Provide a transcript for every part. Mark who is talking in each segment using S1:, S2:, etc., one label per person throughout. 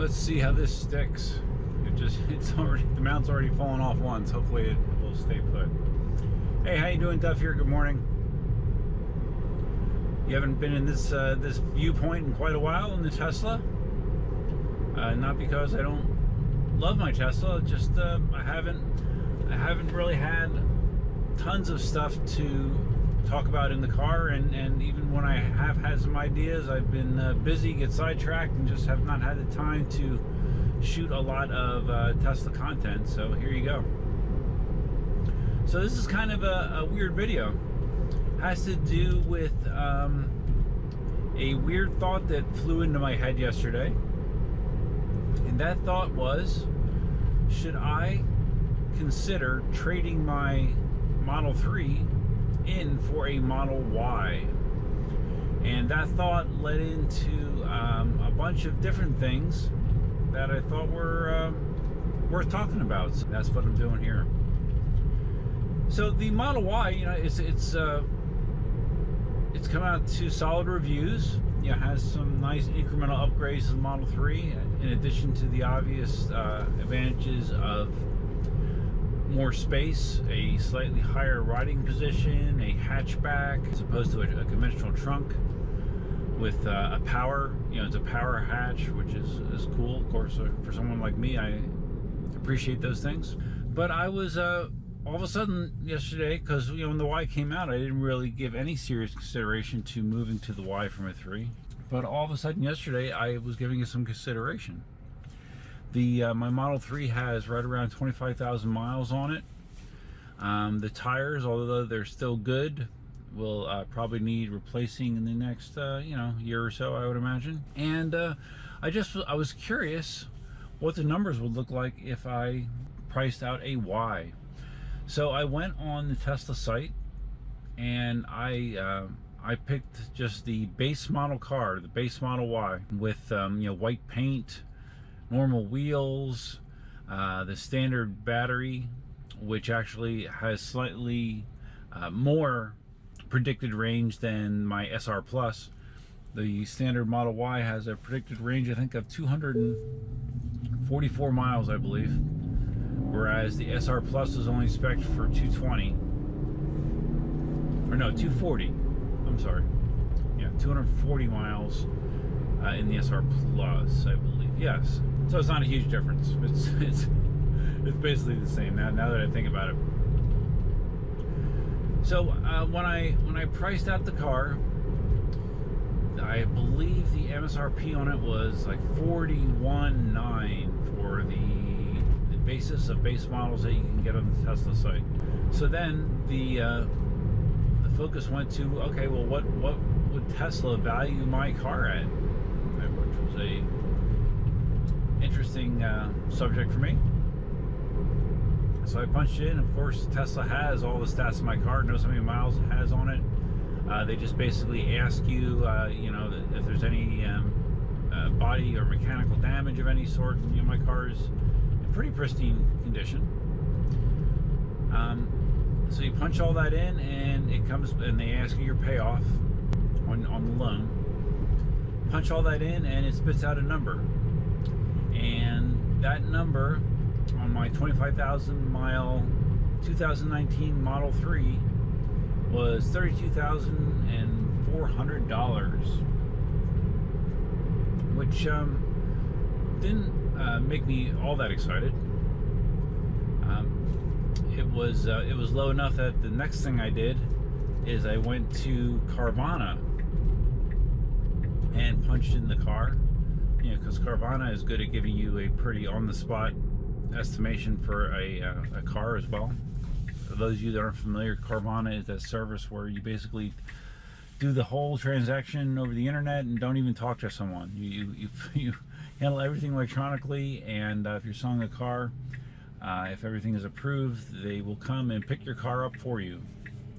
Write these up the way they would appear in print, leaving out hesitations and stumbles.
S1: Let's see how this sticks. The mount's already fallen off once. Hopefully it will stay put. Hey, how you doing, Duff here? Good morning. You haven't been in this viewpoint in quite a while in the Tesla. Not because I don't love my Tesla, just I haven't really had tons of stuff to talk about in the car, and even when I have had some ideas, I've been busy, get sidetracked, and just have not had the time to shoot a lot of Tesla content. So here you go. So this is kind of a weird video. Has to do with a weird thought that flew into my head yesterday, and that thought was, should I consider trading my Model 3 in for a Model Y? And that thought led into a bunch of different things that I thought were worth talking about. So that's what I'm doing here. So the Model Y, you know, it's come out to solid reviews. Yeah, has some nice incremental upgrades to the Model 3, in addition to the obvious advantages of more space, a slightly higher riding position, a hatchback as opposed to a conventional trunk with a power, you know, it's a power hatch, which is cool. Of course, for someone like me, I appreciate those things. But I was all of a sudden yesterday, because you know, when the Y came out, I didn't really give any serious consideration to moving to the Y from a 3. But all of a sudden yesterday, I was giving it some consideration. My Model 3 has right around 25,000 miles on it. The tires, although they're still good, will probably need replacing in the next year or so, I would imagine. And I was curious what the numbers would look like if I priced out a Y. So I went on the Tesla site, and I picked just the base model car, the base Model Y, with white paint, normal wheels, the standard battery, which actually has slightly more predicted range than my SR Plus. The standard Model Y has a predicted range, I think, of 244 miles, I believe, whereas the SR Plus is only spec'd for 220, or no, 240. I'm sorry. Yeah, 240 miles in the SR Plus, I believe. Yes. So it's not a huge difference. It's basically the same now that I think about it. So when I priced out the car, I believe the MSRP on it was like $41,900 for the basis of base models that you can get on the Tesla site. So then the focus went to, okay, well, what would Tesla value my car at? Which was a interesting subject for me. So I punched in. Of course, Tesla has all the stats of my car, knows how many miles it has on it. They just basically ask you, if there's any body or mechanical damage of any sort. You know, my car is in pretty pristine condition. So you punch all that in, and it comes, and they ask you your payoff on the loan. Punch all that in, and it spits out a number. And that number on my 25,000 mile 2019 Model 3 was $32,400, which didn't make me all that excited. It was low enough that the next thing I did is I went to Carvana and punched in the car, because Carvana is good at giving you a pretty on-the-spot estimation for a car as well. For those of you that aren't familiar, Carvana is that service where you basically do the whole transaction over the internet and don't even talk to someone. You handle everything electronically, and if you're selling a car, if everything is approved, they will come and pick your car up for you.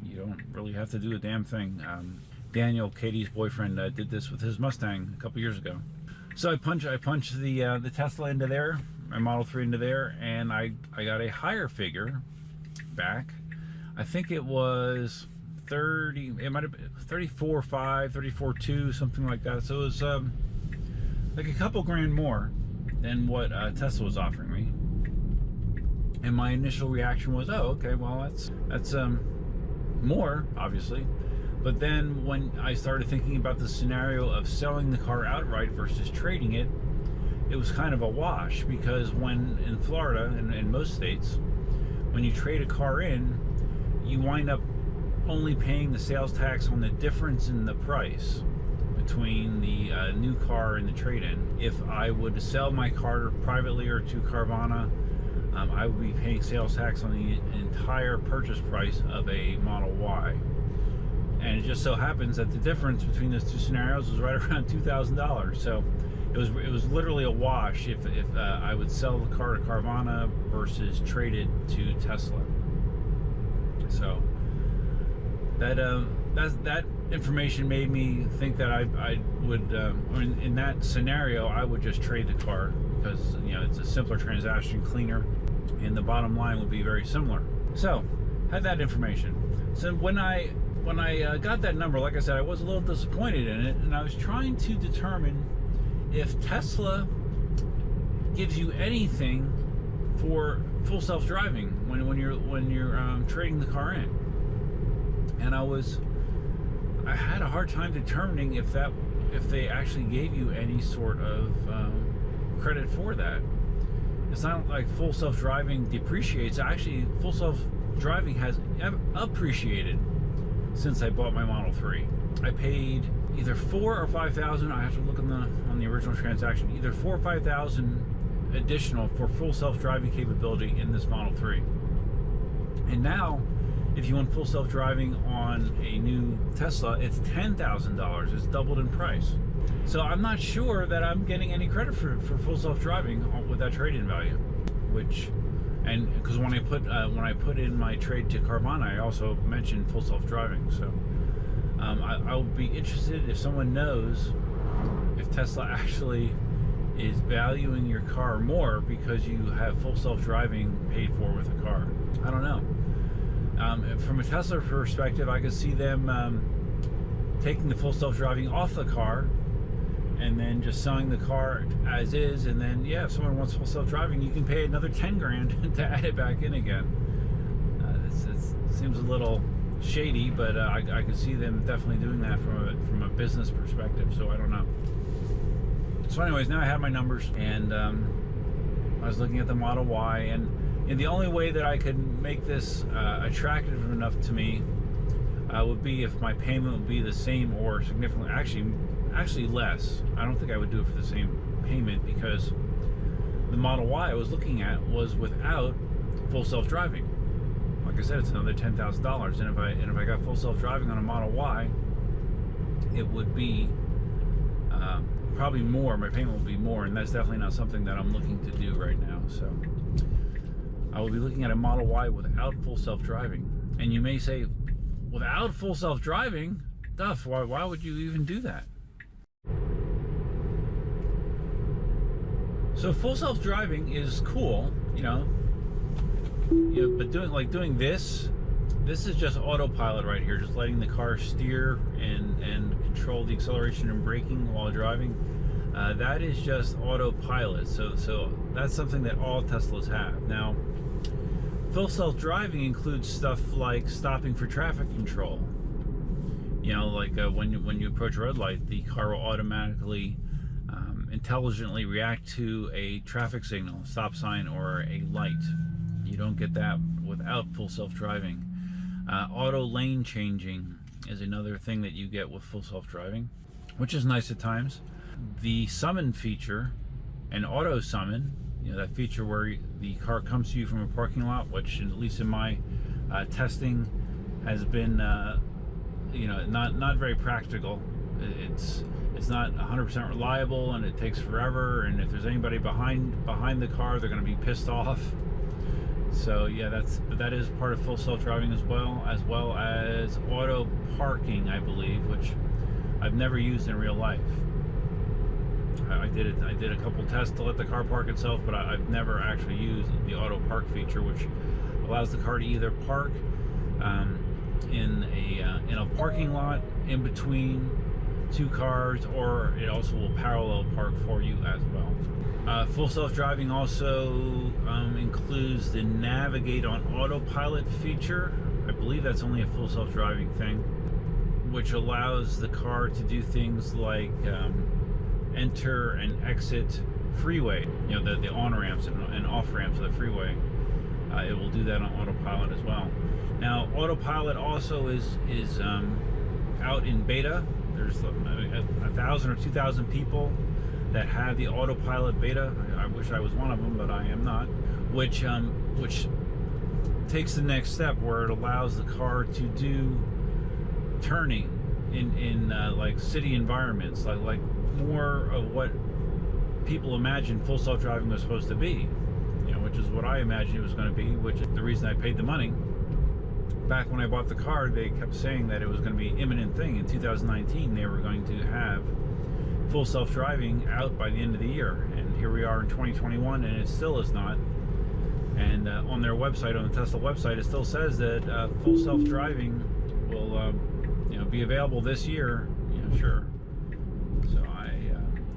S1: You don't really have to do a damn thing. Daniel, Katie's boyfriend, did this with his Mustang a couple years ago. So I punched the Tesla into there, my Model 3 into there, and I got a higher figure back. I think it was it might have been 34.5, 34.2, something like that. So it was like a couple grand more than what Tesla was offering me. And my initial reaction was, oh, okay, well, that's more, obviously. But then when I started thinking about the scenario of selling the car outright versus trading it, it was kind of a wash, because when in Florida and in most states, when you trade a car in, you wind up only paying the sales tax on the difference in the price between the new car and the trade-in. If I would sell my car privately or to Carvana, I would be paying sales tax on the entire purchase price of a Model Y. And it just so happens that the difference between those two scenarios was right around $2,000. So it was literally a wash if I would sell the car to Carvana versus trade it to Tesla. So that information made me think that I would, in that scenario, I would just trade the car, because it's a simpler transaction, cleaner, and the bottom line would be very similar. So had that information. So when I got that number, like I said, I was a little disappointed in it, and I was trying to determine if Tesla gives you anything for full self-driving when you're trading the car in. And I had a hard time determining if they actually gave you any sort of credit for that. It's not like full self-driving depreciates. Actually, full self-driving has appreciated since I bought my Model 3. I paid either $4,000 or $5,000. I have to look on the original transaction. Either $4,000 or $5,000 additional for full self-driving capability in this Model 3. And now, if you want full self-driving on a new Tesla, it's $10,000. It's doubled in price. So I'm not sure that I'm getting any credit for full self-driving with that trade-in value. Because when I put in my trade to Carvana, I also mentioned full self-driving. So I'll be interested if someone knows if Tesla actually is valuing your car more because you have full self-driving paid for with the car. I don't know. From a Tesla perspective, I could see them taking the full self-driving off the car and then just selling the car as is, and then if someone wants full self-driving, you can pay another 10 grand to add it back in again. It seems a little shady, but I could see them definitely doing that from a business perspective, so I don't know. So anyways, now I have my numbers, and I was looking at the Model Y, and the only way that I could make this attractive enough to me would be if my payment would be the same or significantly, actually less. I don't think I would do it for the same payment, because the Model Y I was looking at was without full self-driving. Like I said, it's another $10,000, and if I got full self-driving on a Model Y, it would be probably more. My payment would be more, and that's definitely not something that I'm looking to do right now. So I will be looking at a Model Y without full self-driving. And you may say, without full self-driving, Duff, why would you even do that? So full self-driving is cool, but doing this is just autopilot right here, just letting the car steer and control the acceleration and braking while driving. That is just autopilot. So that's something that all Teslas have. Now, full self-driving includes stuff like stopping for traffic control. When you approach a red light, the car will automatically intelligently react to a traffic signal, stop sign, or a light. You don't get that without full self-driving. Auto lane changing is another thing that you get with full self-driving, which is nice at times. The summon feature, and auto summon, that feature where the car comes to you from a parking lot, which at least in my testing has been not very practical. It's not 100% reliable, and it takes forever, and if there's anybody behind the car, they're going to be pissed off. So that is part of full self-driving as well as auto parking, I believe, which I've never used in real life. I did a couple tests to let the car park itself, but I've never actually used the auto park feature, which allows the car to either park in a parking lot in between two cars, or it also will parallel park for you as well. Full self-driving also includes the navigate on autopilot feature. I believe that's only a full self-driving thing, which allows the car to do things like enter and exit freeway, you know, the on-ramps and off-ramps of the freeway. It will do that on autopilot as well. Now, autopilot also is out in beta. There's 1,000 or 2,000 people that have the autopilot beta. I wish I was one of them, but I am not. Which takes the next step, where it allows the car to do turning in like city environments, like more of what people imagine full self-driving was supposed to be, you know, which is what I imagined it was going to be, which is the reason I paid the money. Back when I bought the car, they kept saying that it was going to be an imminent thing. In 2019, they were going to have full self-driving out by the end of the year, and here we are in 2021, and it still is not. And on their website, on the Tesla website, it still says that full self-driving will you know, be available this year. You know, sure. So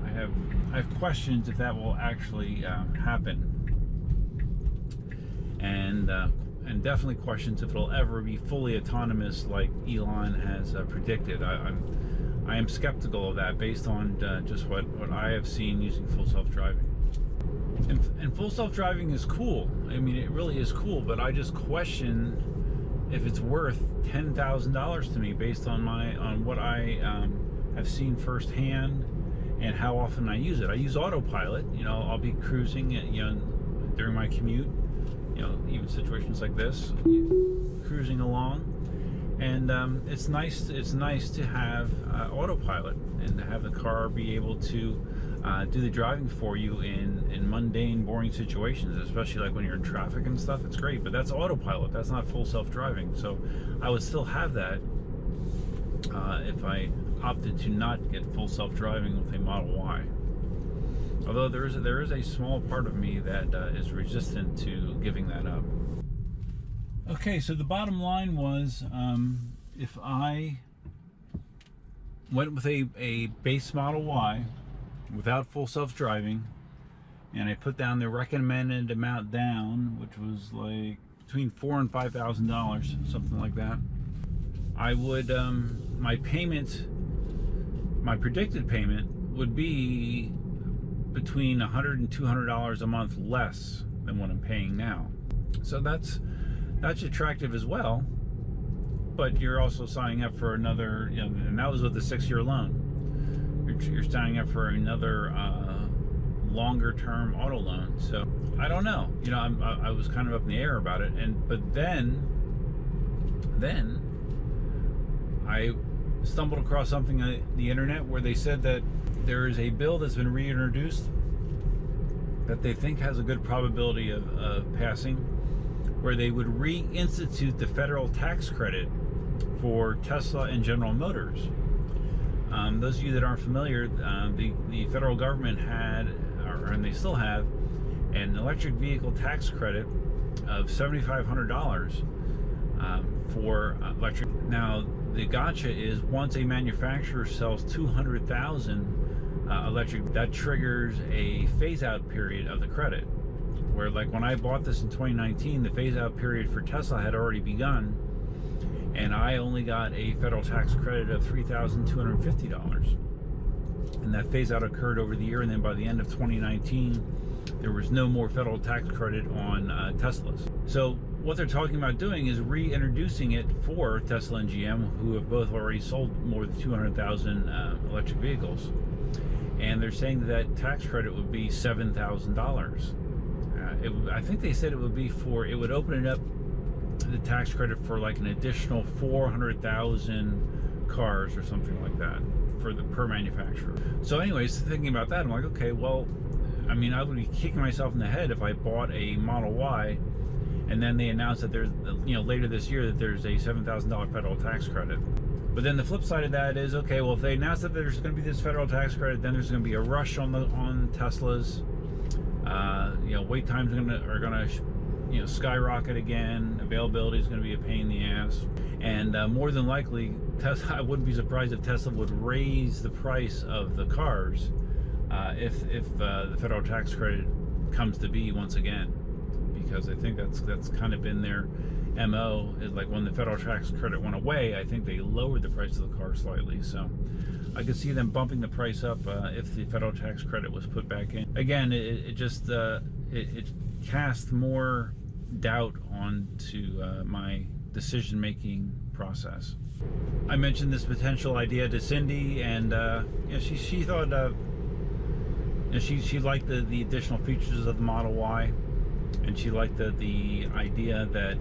S1: I have questions if that will actually happen, and definitely questions if it'll ever be fully autonomous like Elon has predicted. I am skeptical of that based on just what I have seen using full self-driving. And full self-driving is cool. I mean, it really is cool, but I just question if it's worth $10,000 to me based on what I have seen firsthand and how often I use it. I use autopilot. You know, I'll be cruising, you know, during my commute. You know, even situations like this, cruising along, and it's nice. It's nice to have autopilot and to have the car be able to do the driving for you in mundane, boring situations, especially like when you're in traffic and stuff. It's great, but that's autopilot. That's not full self-driving. So I would still have that if I opted to not get full self-driving with a Model Y. Although there is a small part of me that is resistant to giving that up. Okay, so the bottom line was, if I went with a base Model Y without full self-driving, and I put down the recommended amount down, which was like between $4,000 and $5,000, something like that, I would my predicted payment would be between $100 and $200 a month less than what I'm paying now. So that's attractive as well, but you're also signing up for another, you know, and that was with a 6-year loan. You're signing up for another longer term auto loan. So I don't know, you know, I was kind of up in the air about it, but then I stumbled across something on the internet where they said that there is a bill that's been reintroduced that they think has a good probability of passing, where they would reinstitute the federal tax credit for Tesla and General Motors. Those of you that aren't familiar, the federal government had, and they still have, an electric vehicle tax credit of $7,500 for electric. Now, the gotcha is once a manufacturer sells 200,000 electric, that triggers a phase-out period of the credit. Where, like, when I bought this in 2019, the phase-out period for Tesla had already begun, and I only got a federal tax credit of $3,250. And that phase-out occurred over the year, and then by the end of 2019, there was no more federal tax credit on Teslas. So what they're talking about doing is reintroducing it for Tesla and GM, who have both already sold more than 200,000 electric vehicles. And they're saying that tax credit would be $7,000. I think they said it would open it up, the tax credit, for like an additional 400,000 cars or something like that per manufacturer. So anyways, thinking about that, I'm like, okay, well, I mean, I would be kicking myself in the head if I bought a Model Y and then they announced that there's, you know, later this year that there's a $7,000 federal tax credit. But then the flip side of that is, okay, well, if they announce that there's going to be this federal tax credit, then there's going to be a rush on Teslas. You know, wait times are gonna you know, skyrocket again. Availability is going to be a pain in the ass, And more than likely, I wouldn't be surprised if Tesla would raise the price of the cars if the federal tax credit comes to be once again, because I think that's kind of been their MO. Is like when the federal tax credit went away, I think they lowered the price of the car slightly. So I could see them bumping the price up if the federal tax credit was put back in. Again, it just it cast more doubt onto my decision-making process. I mentioned this potential idea to Cindy, and she thought she liked the additional features of the Model Y, and she liked the idea that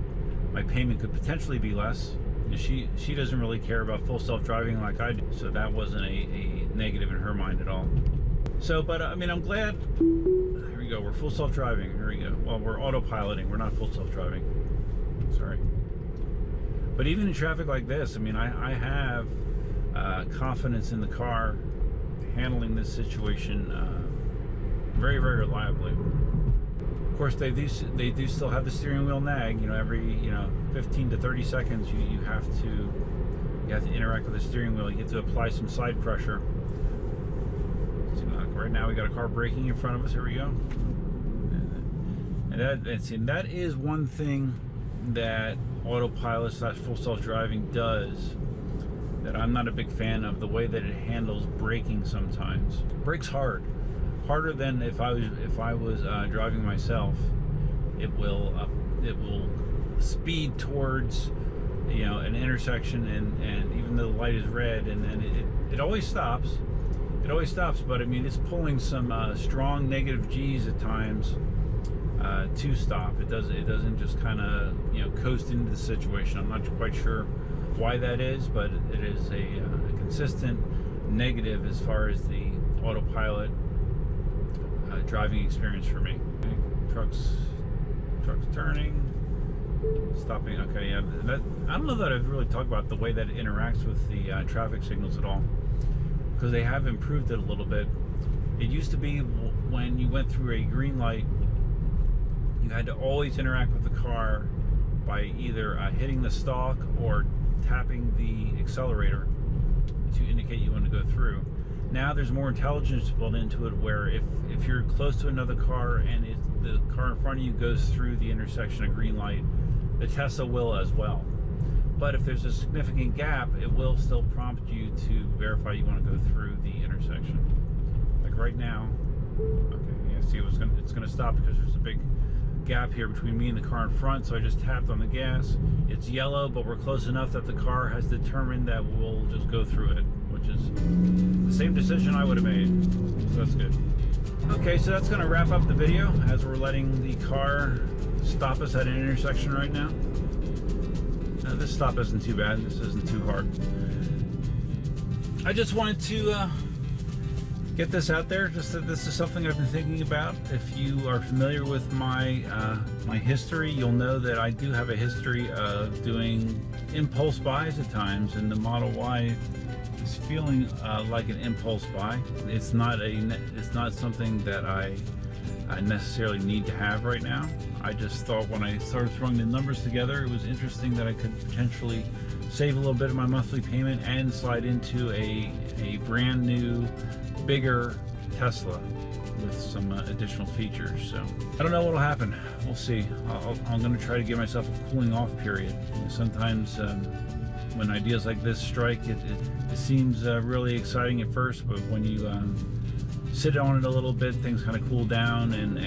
S1: my payment could potentially be less. She doesn't really care about full self-driving like I do, so that wasn't a negative in her mind at all. So, but I mean, I'm glad. Here we go. We're full self-driving. Here we go. Well, we're autopiloting. We're not full self-driving. Sorry. But even in traffic like this, I mean, I have confidence in the car handling this situation very, very reliably. Of course, they do still have the steering wheel nag. You know, every 15 to 30 seconds, you have to interact with the steering wheel. You have to apply some side pressure. So, right now, we got a car braking in front of us. Here we go. And that is one thing that autopilot / full self-driving does that I'm not a big fan of, the way that it handles braking sometimes. Brakes harder than if I was driving myself. It will speed towards an intersection, and even though the light is red, and then it always stops. It always stops, but I mean, it's pulling some strong negative G's at times to stop. It doesn't just kind of coast into the situation. I'm not quite sure why that is, but it is a consistent negative as far as the autopilot driving experience for me. Okay. Trucks turning, stopping. Okay, yeah. I don't know that I've really talked about the way that it interacts with the traffic signals at all, because they have improved it a little bit. It used to be when you went through a green light, you had to always interact with the car by either hitting the stalk or tapping the accelerator to indicate you want to go through. Now there's more intelligence built into it, where if you're close to another car and the car in front of you goes through the intersection of green light, the Tesla will as well. But if there's a significant gap, it will still prompt you to verify you want to go through the intersection. Like right now, okay, yeah, see, it's gonna stop because there's a big gap here between me and the car in front, so I just tapped on the gas. It's yellow, but we're close enough that the car has determined that we'll just go through it, which is the same decision I would have made, so that's good. Okay, so that's going to wrap up the video as we're letting the car stop us at an intersection right now. This stop isn't too bad. This isn't too hard. I just wanted to get this out there, just that this is something I've been thinking about. If you are familiar with my my history, you'll know that I do have a history of doing impulse buys at times, and the Model Y is feeling like an impulse buy. It's not something that I necessarily need to have right now. I just thought when I started throwing the numbers together, it was interesting that I could potentially save a little bit of my monthly payment and slide into a brand new, bigger Tesla with some additional features. So I don't know what'll happen. We'll see. I'm going to try to give myself a cooling off period. Sometimes when ideas like this strike, it seems really exciting at first, but when you sit on it a little bit, things kind of cool down, and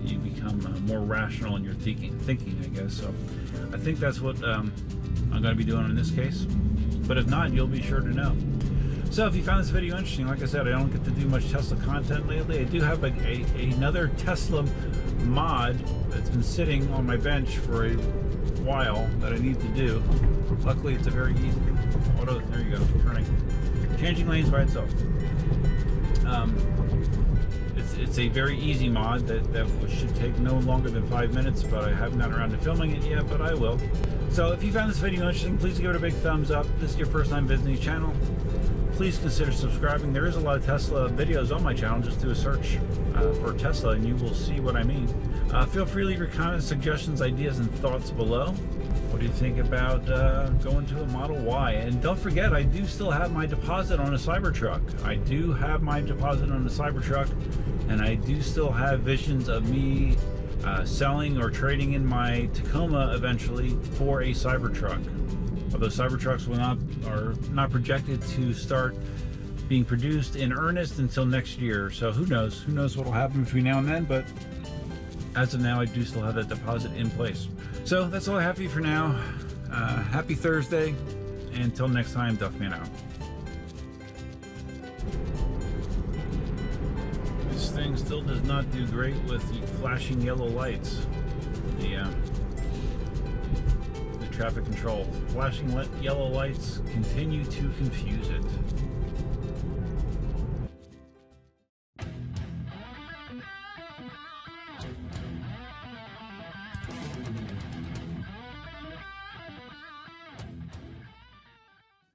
S1: you become more rational in your thinking, I guess. So I think that's what I'm going to be doing in this case. But if not, you'll be sure to know. So if you found this video interesting, like I said, I don't get to do much Tesla content lately. I do have another Tesla mod that's been sitting on my bench for a while that I need to do. Luckily, it's a very easy auto. There you go, turning, changing lanes by itself. It's a very easy mod that should take no longer than 5 minutes, but I haven't gotten around to filming it yet, but I will. So if you found this video interesting, please give it a big thumbs up. If this is your first time visiting the channel, please consider subscribing. There is a lot of Tesla videos on my channel. Just do a search for Tesla and you will see what I mean. Feel free to leave your comments, suggestions, ideas, and thoughts below. what do you think about going to a Model Y? And don't forget, I do still have my deposit on a Cybertruck. I do have my deposit on the Cybertruck, and I do still have visions of me selling or trading in my Tacoma eventually for a Cybertruck. Although Cybertrucks are not projected to start being produced in earnest until next year. So who knows? Who knows what will happen between now and then? But as of now, I do still have that deposit in place. So that's all I have for you for now. Happy Thursday. And until next time, Duffman out. This thing still does not do great with the flashing yellow lights. The traffic control. Flashing yellow lights continue to confuse it.